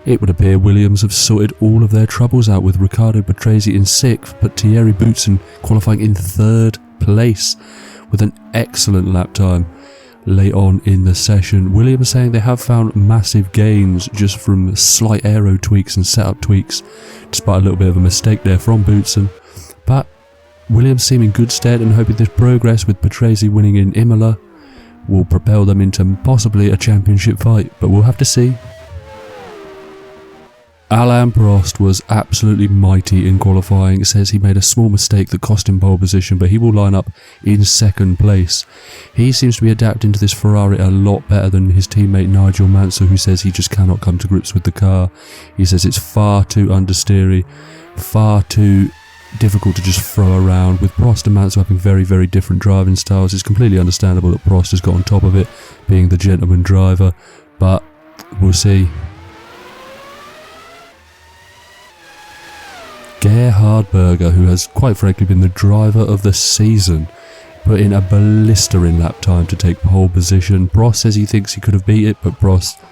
It would appear Williams have sorted all of their troubles out with Riccardo Patrese in 6th, but Thierry Boutsen qualifying in 3rd place with an excellent lap time late on in the session. Williams saying they have found massive gains just from slight aero tweaks and setup tweaks, despite a little bit of a mistake there from Boutsen. But Williams seem in good stead and hoping this progress with Patrese winning in Imola will propel them into possibly a championship fight, but we'll have to see. Alain Prost was absolutely mighty in qualifying. It says he made a small mistake that cost him pole position, but he will line up in 2nd place. He seems to be adapting to this Ferrari a lot better than his teammate Nigel Mansell, who says he just cannot come to grips with the car. He says it's far too understeery, far too difficult to just throw around. With Prost and Mansell having very, very different driving styles, it's completely understandable that Prost has got on top of it, being the gentleman driver, but we'll see. Gerhard Berger, who has quite frankly been the driver of the season, put in a blistering lap time to take pole position. Prost says he thinks he could have beat it, but Prost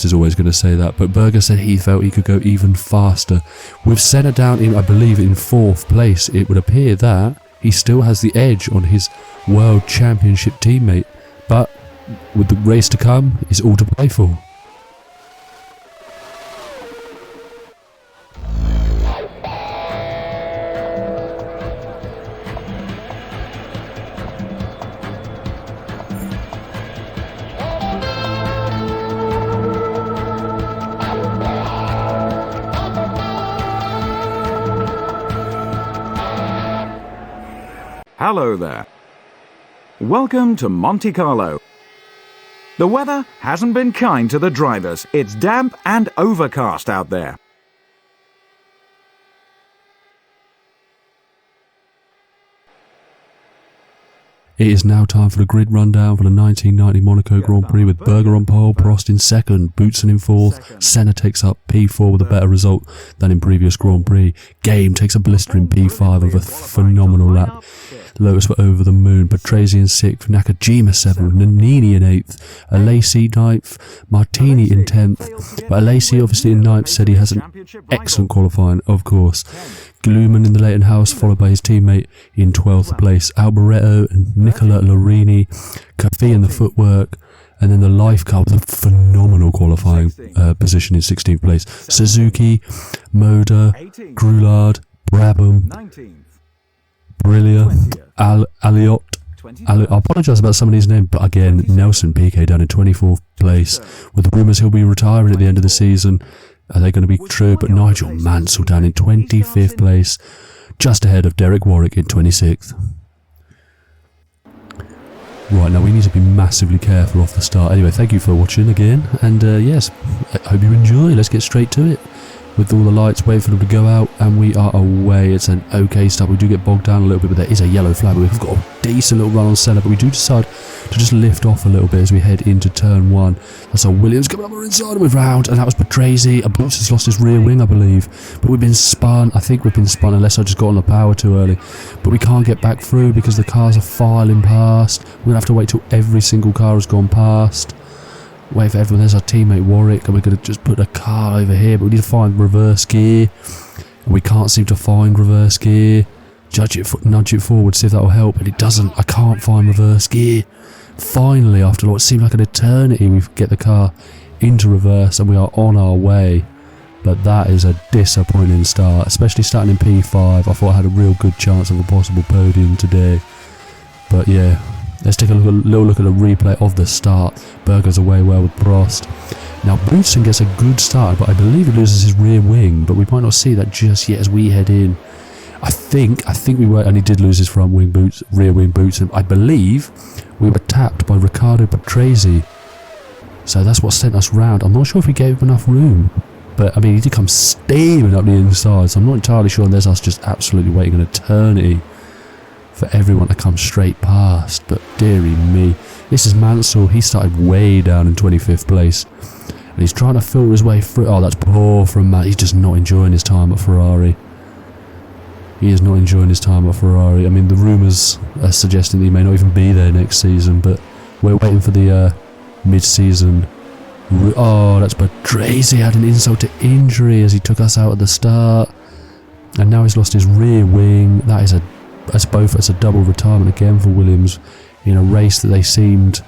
is always going to say that. But Berger said he felt he could go even faster. With Senna down in, I believe, in 4th place, it would appear that he still has the edge on his World Championship teammate. But with the race to come, it's all to play for. Hello there. Welcome to Monte Carlo. The weather hasn't been kind to the drivers. It's damp and overcast out there. It is now time for the grid rundown for the 1990 Monaco Grand Prix, with Berger on pole, Prost in 2nd, Boutsen in 4th, Senna takes up P4 with a better result than in previous Grand Prix, Game takes a blistering P5 with a phenomenal lap, Lotus were over the moon, Patrese in 6th, Nakajima 7th, Nannini in 8th, Alesi 9th, Martini in 10th, but Alesi obviously in 9th said he has an excellent qualifying, of course. Gluman in the Leighton House, followed by his teammate in 12th place. Alboreto and Nicola Lorini, Cafe in the footwork, and then the life car with a phenomenal qualifying position in 16th place. Suzuki, Moda, Grulard, Brabham, Brilia, Aliot. I apologise about some of these names, but again, Nelson Piquet down in 24th place. With rumours he'll be retiring at the end of the season. Are they going to be true? But Nigel Mansell down in 25th place, just ahead of Derek Warwick in 26th. Right, now we need to be massively careful off the start. Anyway, thank you for watching again, and yes, I hope you enjoy. Let's get straight to it. With all the lights, waiting for them to go out, and we are away. It's an okay start. We do get bogged down a little bit, but there is a yellow flag. We've got a decent little run on Senna, but we do decide to just lift off a little bit as we head into turn 1. That's our Williams coming up the inside, and we're round, and that was Patrese. Boutsen's lost his rear wing, I believe, but we've been spun. I think we've been spun, unless I just got on the power too early. But we can't get back through because the cars are filing past. We're going to have to wait till every single car has gone past. Wait for everyone. There's our teammate Warwick, and we're going to just put a car over here, but we need to find reverse gear, and we can't seem to find reverse gear. Nudge it forward, see if that will help, and it doesn't. I can't find reverse gear. Finally, after what seemed like an eternity, we get the car into reverse, and we are on our way. But that is a disappointing start, especially starting in P5. I thought I had a real good chance of a possible podium today, but yeah. Let's take a little look at a replay of the start. Berger's away well with Prost. Now Boutsen gets a good start, but I believe he loses his rear wing, but we might not see that just yet as we head in. I think we were, and he did lose his front wing boots, rear wing boots, and I believe we were tapped by Riccardo Patrese. So that's what sent us round. I'm not sure if we gave him enough room, but I mean he did come steaming up the inside, so I'm not entirely sure unless us just absolutely waiting an eternity for everyone to come straight past. But dearie me, this is Mansell. He started way down in 25th place, and he's trying to filter his way through. Oh, that's poor from Matt. He's just not enjoying his time at Ferrari. He is not enjoying his time at Ferrari. I mean, the rumours are suggesting that he may not even be there next season, but we're waiting for the mid-season Oh, that's Patrese had an insult to injury as he took us out at the start. And now he's lost his rear wing. That's a double retirement again for Williams in a race that they seemed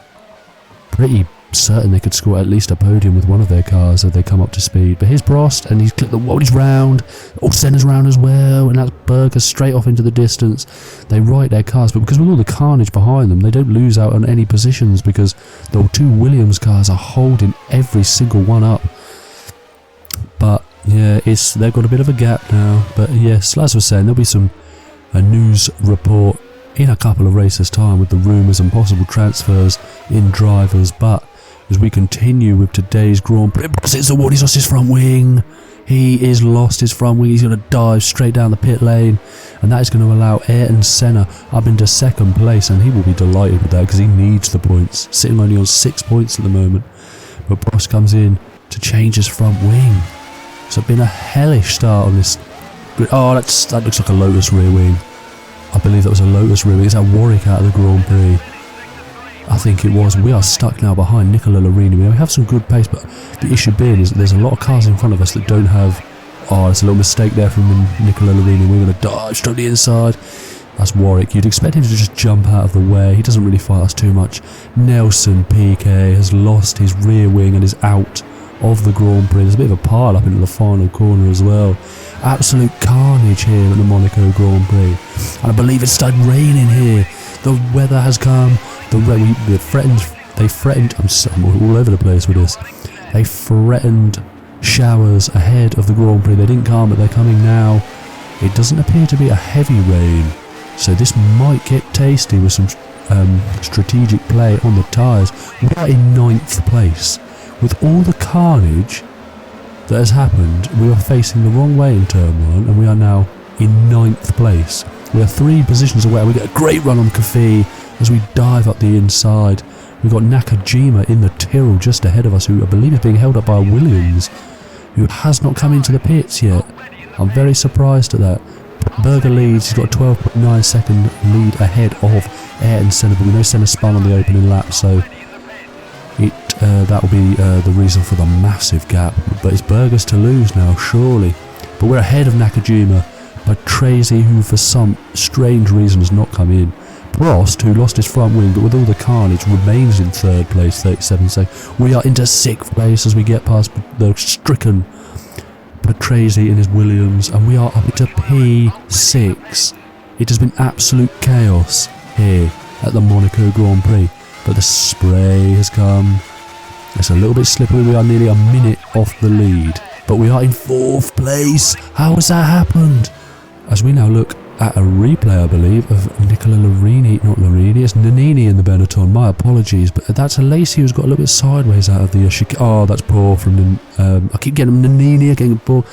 pretty certain they could score at least a podium with one of their cars as they come up to speed. But here's Prost, and he's clipped the wall. He's round. Oh, Senna's round as well, and that's Berger straight off into the distance. They right their cars, but because with all the carnage behind them, they don't lose out on any positions because the two Williams cars are holding every single one up. But yeah, they've got a bit of a gap now. But yes, as I was saying, there'll be a news report in a couple of races' time with the rumours and possible transfers in drivers. But as we continue with today's Grand Prix, it's the one. He's lost his front wing. He is lost his front wing. He's going to dive straight down the pit lane, and that is going to allow Ayrton Senna up into second place, and he will be delighted with that because he needs the points, sitting only on 6 points at the moment. But Prost comes in to change his front wing. So it's been a hellish start on this. Oh, that looks like a Lotus rear wing. I believe that was a Lotus rear wing. Is that Warwick out of the Grand Prix? I think it was. We are stuck now behind Nicola Larini. We have some good pace, but the issue being is that there's a lot of cars in front of us that don't have... Oh, there's a little mistake there from Nicola Larini. We're going to dive straight to the inside. That's Warwick. You'd expect him to just jump out of the way. He doesn't really fight us too much. Nelson Piquet has lost his rear wing and is out of the Grand Prix. There's a bit of a pile up into the final corner as well. Absolute carnage here at the Monaco Grand Prix. And I believe it started raining here. The weather has come. They threatened. I'm all over the place with this. They threatened showers ahead of the Grand Prix. They didn't come, but they're coming now. It doesn't appear to be a heavy rain, so this might get tasty with some strategic play on the tyres. We are in 9th place. With all the carnage that has happened, we are facing the wrong way in turn 1, and we are now in 9th place. We are 3 positions away. We get a great run on Cafe as we dive up the inside. We've got Nakajima in the Tyrrell just ahead of us, who I believe is being held up by Williams, who has not come into the pits yet. I'm very surprised at that. Berger leads. He's got a 12.9 second lead ahead of Ayrton Senna, but we know Senna spun on the opening lap, so that will be the reason for the massive gap. But it's Berger's to lose now, surely. But we're ahead of Nakajima. Patrese, who for some strange reason has not come in. Prost, who lost his front wing, but with all the carnage, remains in 3rd place, 37 seconds. We are into 6th place as we get past the stricken Patrese in his Williams, and we are up to P6. It has been absolute chaos here at the Monaco Grand Prix, but the spray has come. It's a little bit slippery. We are nearly a minute off the lead, but we are in 4th place. How has that happened? As we now look at a replay, I believe, of Nicola Larini, not Larini, it's Nannini in the Benetton. My apologies, but that's a Lacey who's got a little bit sideways out of the oh, that's poor from I keep getting Nannini, getting caught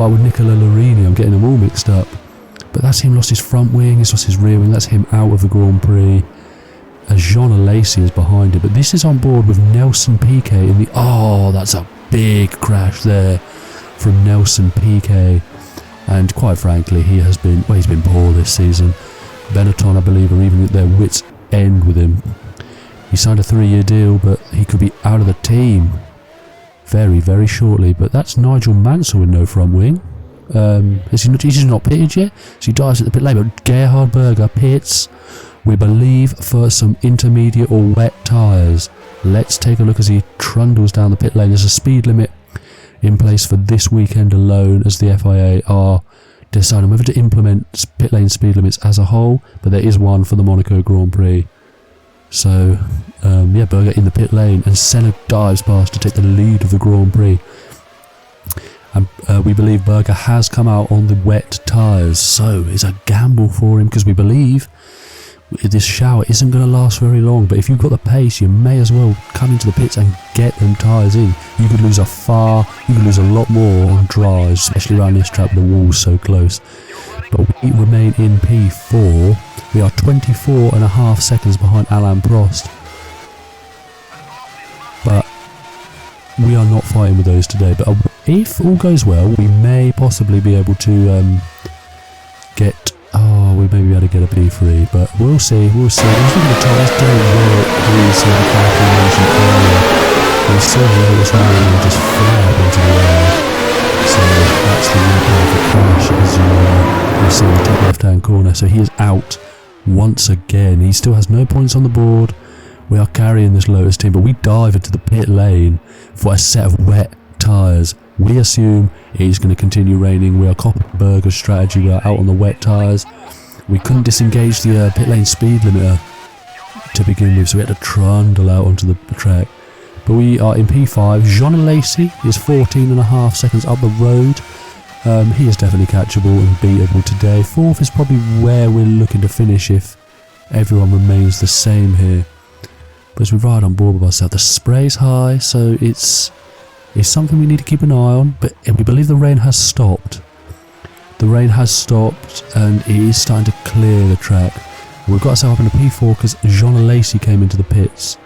up with Nicola Larini. I'm getting them all mixed up. But that's him lost his front wing, he's lost his rear wing. That's him out of the Grand Prix. As Jean Lacey is behind it, but this is on board with Nelson Piquet in the... Oh, that's a big crash there from Nelson Piquet. And quite frankly, he's been poor this season. Benetton, I believe, are even at their wits' end with him. He signed a 3-year deal, but he could be out of the team very, very shortly. But that's Nigel Mansell with no front wing. He's not pitted yet, so he dives at the pit lane. But Gerhard Berger pits, we believe, for some intermediate or wet tyres. Let's take a look as he trundles down the pit lane. There's a speed limit in place for this weekend alone, as the FIA are deciding whether to implement pit lane speed limits as a whole, but there is one for the Monaco Grand Prix. So yeah, Berger in the pit lane, and Senna dives past to take the lead of the Grand Prix. And we believe Berger has come out on the wet tyres, so it's a gamble for him, because we believe this shower isn't going to last very long. But if you've got the pace, you may as well come into the pits and get them tyres in. You could lose a lot more on dries, especially around this track, the wall's so close. But we remain in P4. We are 24.5 seconds behind Alain Prost, but we are not fighting with those today. But if all goes well, we may possibly be able to we may be able to get a P3, but we'll see. I think the tyres don't work. These calculations earlier. We saw the Lotus Mariner just fly up into the air. So that's the impact of the crash, as you see in the top left hand corner. So he is out once again. He still has no points on the board. We are carrying this Lotus team, but we dive into the pit lane for a set of wet tyres. We assume it is going to continue raining. We are copying Berger's strategy. We are out on the wet tyres. We couldn't disengage the pit lane speed limiter to begin with, so we had to trundle out onto the track. But we are in P5. Jean Lacey is 14.5 seconds up the road. He is definitely catchable and beatable today. Fourth is probably where we're looking to finish if everyone remains the same here. But as we ride on board with ourselves, the spray's high, so it's something we need to keep an eye on. But we believe the rain has stopped. The rain has stopped and it is starting to clear the track. We've got ourselves up in a P4 because Jean Lacey came into the pits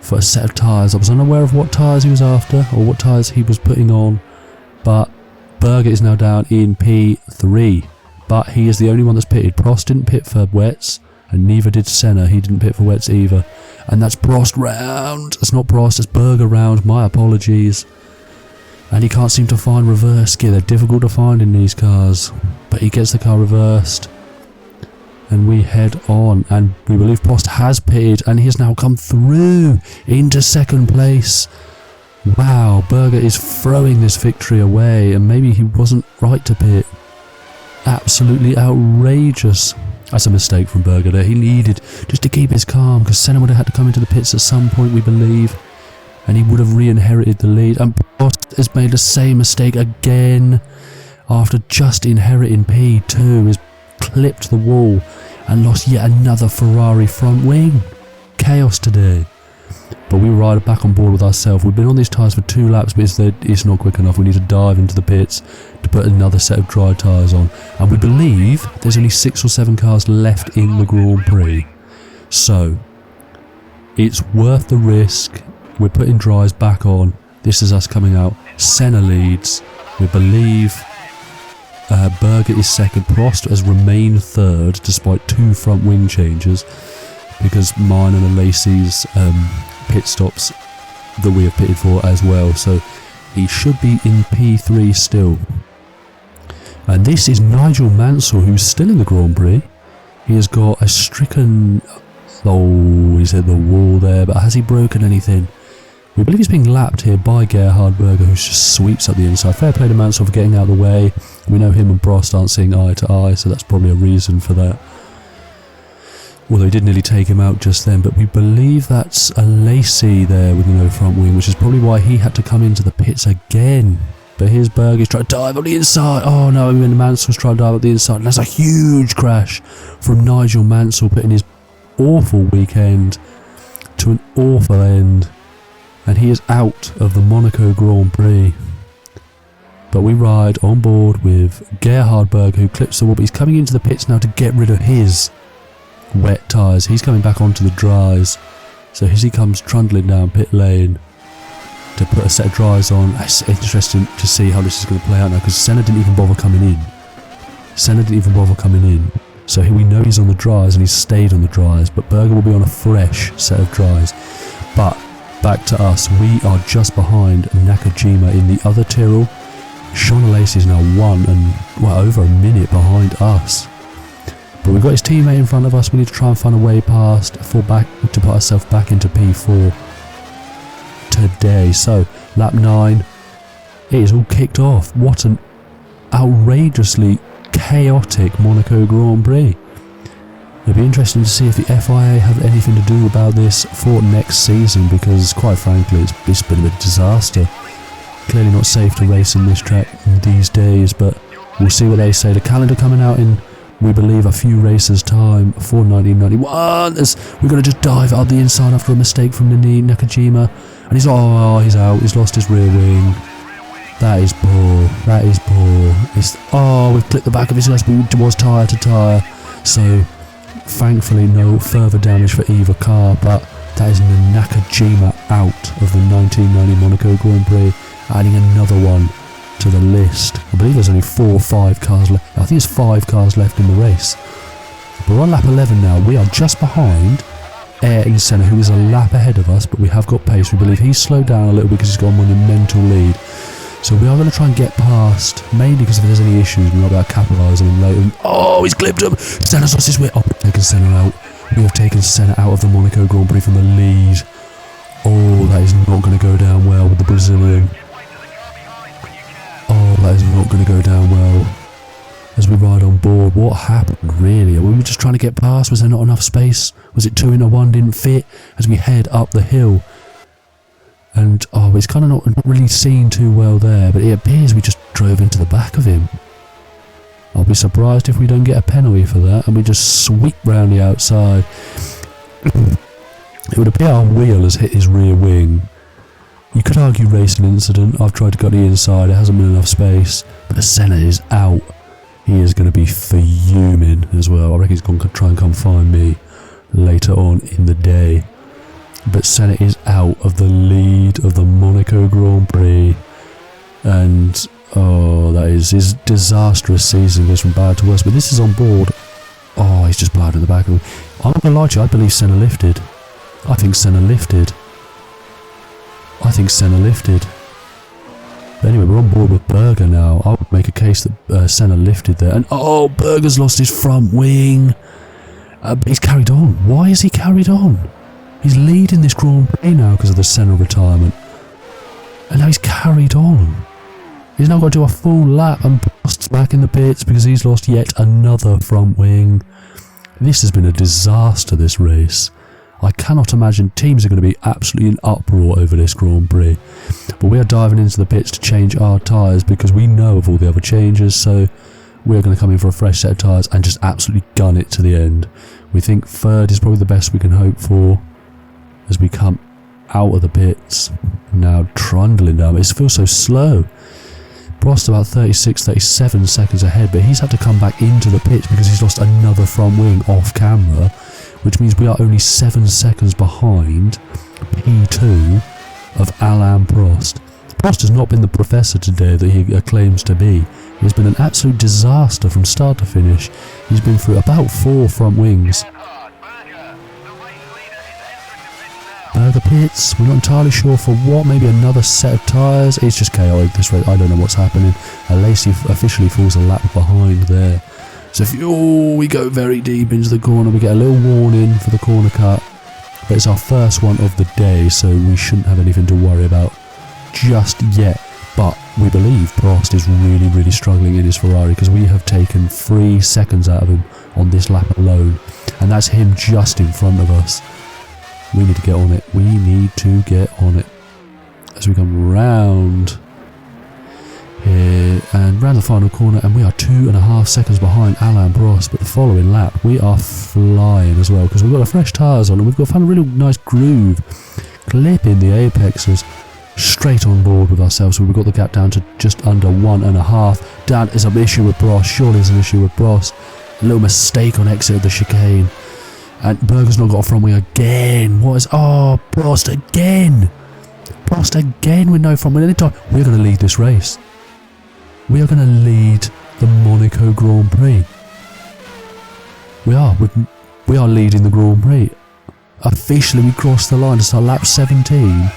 for a set of tyres. I was unaware of what tyres he was after or what tyres he was putting on, but Berger is now down in P3, but he is the only one that's pitted. Prost didn't pit for wets, and neither did Senna. He didn't pit for wets either. And that's Prost round. It's not Prost, it's Berger round. My apologies. And he can't seem to find reverse gear. They're difficult to find in these cars, but he gets the car reversed. And we head on, and we believe Prost has pitted, and he has now come through into second place. Wow, Berger is throwing this victory away, and maybe he wasn't right to pit. Absolutely outrageous. That's a mistake from Berger there. He needed just to keep his calm, because Senna would have had to come into the pits at some point, we believe, and he would have re-inherited the lead. And Prost has made the same mistake again after just inheriting P2. He's clipped the wall and lost yet another Ferrari front wing. Chaos today. But we ride back on board with ourselves. We've been on these tyres for 2 laps, but it's not quick enough. We need to dive into the pits to put another set of dry tyres on. And we believe there's only 6 or 7 cars left in the Grand Prix. So, it's worth the risk. We're putting dries back on. This is us coming out. Senna leads. We believe Berger is second. Prost has remained third despite 2 front wing changes, because mine and Lacey's pit stops that we have pitted for as well. So he should be in P3 still. And this is Nigel Mansell, who's still in the Grand Prix. He has got a stricken... Oh, he's hit the wall there, but has he broken anything? We believe he's being lapped here by Gerhard Berger, who just sweeps up the inside. Fair play to Mansell for getting out of the way. We know him and Prost aren't seeing eye to eye, so that's probably a reason for that. Although he did nearly take him out just then, but we believe that's a Lacey there with no front wing, which is probably why he had to come into the pits again. But here's Berger, he's trying to dive on the inside. Oh no, when Mansell's trying to dive up the inside, and that's a huge crash from Nigel Mansell, putting his awful weekend to an awful end. And he is out of the Monaco Grand Prix. But we ride on board with Gerhard Berger, who clips the wall, but he's coming into the pits now to get rid of his wet tyres. He's coming back onto the dries. So as he comes trundling down pit lane to put a set of dries on, it's interesting to see how this is going to play out now, because Senna didn't even bother coming in. So here we know he's on the dries, and he's stayed on the dries, but Berger will be on a fresh set of dries. But back to us, we are just behind Nakajima in the other Tyrrell. Sean Lacey is now 1 and over a minute behind us. But we've got his teammate in front of us. We need to try and find a way past to put ourselves back into P4 today. So lap 9, it is all kicked off. What an outrageously chaotic Monaco Grand Prix. It'll be interesting to see if the FIA have anything to do about this for next season, because quite frankly it's been a bit of a disaster. Clearly not safe to race in this track these days, but we'll see what they say. The calendar coming out in, we believe, a few races time for 1991. We're going to just dive up the inside after a mistake from Nakajima, and he's out, he's lost his rear wing. That is poor. We've clipped the back of his glass, but it was tyre to tyre, so thankfully no further damage for either car. But that is Nakajima out of the 1990 Monaco Grand Prix, adding another one to the list. I believe there's only 4 or 5 cars left. I think there's 5 cars left in the race. We're on lap 11 now. We are just behind air in Senna, who is a lap ahead of us, but we have got pace. We believe he's slowed down a little because he's got a monumental lead. So we are going to try and get past, mainly because if there's any issues, we're not going to capitalise on him later. Oh, he's clipped him! Senna's lost his way. Oh, we've taken Senna out. We have taken Senna out of the Monaco Grand Prix from the lead. Oh, that is not going to go down well with the Brazilian. Oh, that is not going to go down well. As we ride on board, what happened really? Were we just trying to get past? Was there not enough space? Was it 2 into 1 didn't fit? As we head up the hill. And, oh, it's kind of not really seen too well there, but it appears we just drove into the back of him. I'll be surprised if we don't get a penalty for that, and we just sweep round the outside. It would appear our wheel has hit his rear wing. You could argue racing incident. I've tried to go to the inside, there hasn't been enough space, but the Senna is out. He is going to be fuming as well. I reckon he's going to try and come find me later on in the day. But Senna is out of the lead of the Monaco Grand Prix. And, oh, that is his disastrous season. Goes from bad to worse. But this is on board. Oh, he's just blown in the back of him. I'm not going to lie to you, I believe Senna lifted. I think Senna lifted. I think Senna lifted. But anyway, we're on board with Berger now. I would make a case that Senna lifted there. And, oh, Berger's lost his front wing. But he's carried on. Why is he carried on? He's leading this Grand Prix now because of the Senna retirement. And now he's carried on. He's now got to do a full lap and Prost's back in the pits because he's lost yet another front wing. This has been a disaster, this race. I cannot imagine teams are going to be absolutely in uproar over this Grand Prix. But we are diving into the pits to change our tyres because we know of all the other changes, so we're going to come in for a fresh set of tyres and just absolutely gun it to the end. We think third is probably the best we can hope for as we come out of the pits. Now trundling down, it feels so slow. Prost about 36, 37 seconds ahead, but he's had to come back into the pits because he's lost another front wing off camera, which means we are only 7 seconds behind P2 of Alain Prost. Prost has not been the professor today that he claims to be. He has been an absolute disaster from start to finish. He's been through about 4 front wings. The pits, we're not entirely sure for what, maybe another set of tyres. It's just chaotic this race, I don't know what's happening. Lacey officially falls a lap behind there. So we go very deep into the corner, we get a little warning for the corner cut. But it's our first one of the day, so we shouldn't have anything to worry about just yet. But we believe Prost is really, really struggling in his Ferrari because we have taken 3 seconds out of him on this lap alone. And that's him just in front of us. We need to get on it. We need to get on it. As we come round here and round the final corner, and we are 2.5 seconds behind Alain Prost. But the following lap, we are flying as well because we've got the fresh tyres on and we've got found a really nice groove, clipping the apexes straight on board with ourselves. So we've got the gap down to just under 1.5. Down is an issue with Prost. Surely there's an issue with Prost. A little mistake on exit of the chicane. And Berger's not got a front wing again. What is... Oh, Prost again. Prost again with no front wing any time. We're going to lead this race. We are going to lead the Monaco Grand Prix. We are. We are leading the Grand Prix. Officially, we crossed the line to start lap 17.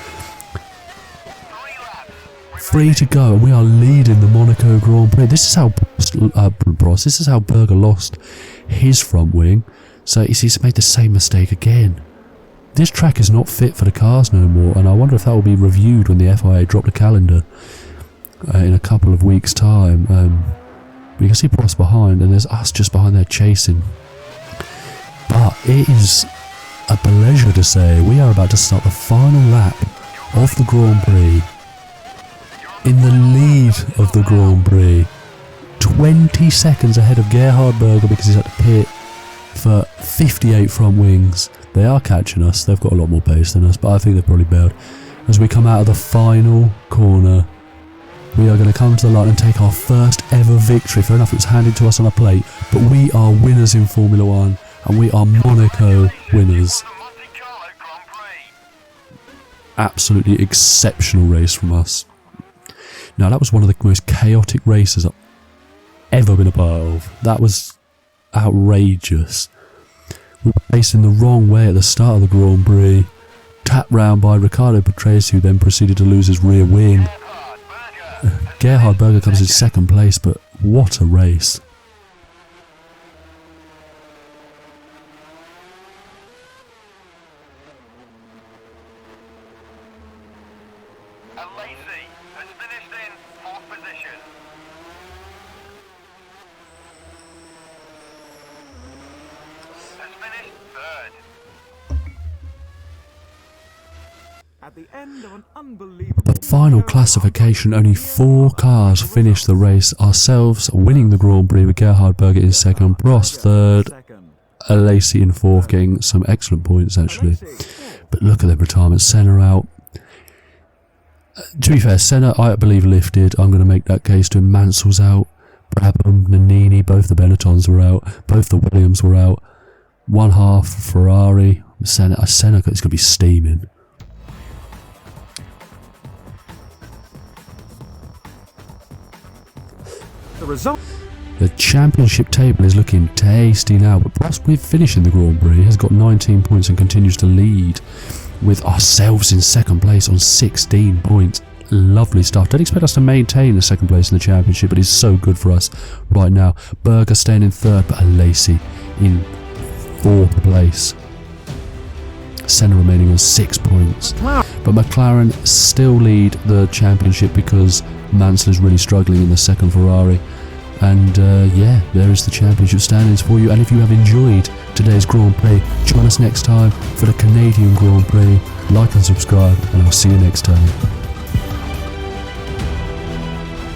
3 to go, and we are leading the Monaco Grand Prix. This is how Prost, this is how Berger lost his front wing. So he's made the same mistake again. This track is not fit for the cars no more, and I wonder if that will be reviewed when the FIA drop the calendar in a couple of weeks' time. But you can see Prost behind, and there's us just behind there chasing. But it is a pleasure to say we are about to start the final lap of the Grand Prix. In the lead of the Grand Prix, 20 seconds ahead of Gerhard Berger because he's at the pit for 58 front wings. They are catching us, they've got a lot more pace than us, but I think they're probably bailed. As we come out of the final corner, we are going to come to the line and take our first ever victory. Fair enough, it was handed to us on a plate, but we are winners in Formula 1, and we are Monaco winners. Absolutely exceptional race from us. Now, that was one of the most chaotic races I've ever been a part of. That was outrageous. We were facing the wrong way at the start of the Grand Prix. Tap round by Ricardo Patrese, who then proceeded to lose his rear wing. Gerhard Berger comes in second place, but what a race. Has finished in 4th position. Has finished 3rd. At the end of an unbelievable... The final classification, only 4 cars finished the race. Ourselves winning the Grand Prix with Gerhard Berger in second, Prost third, Lacey in fourth, getting some excellent points actually. But look at their retirement. Senna out. To be fair, Senna, I believe, lifted. I'm going to make that case to him. Mansell's out. Brabham, Nannini, both the Benettons were out. Both the Williams were out. One half Ferrari. Senna is going to be steaming. The result... The championship table is looking tasty now, but Prost, with finishing the Grand Prix, has got 19 points and continues to lead, with ourselves in second place on 16 points. Lovely stuff. Don't expect us to maintain the second place in the championship, but it's so good for us right now. Berger staying in third, but Lacey in fourth place. Senna remaining on 6 points. But McLaren still lead the championship because Mansell is really struggling in the second Ferrari. And yeah, there is the championship standings for you. And if you have enjoyed today's Grand Prix, join us next time for the Canadian Grand Prix. Like and subscribe, and I'll see you next time.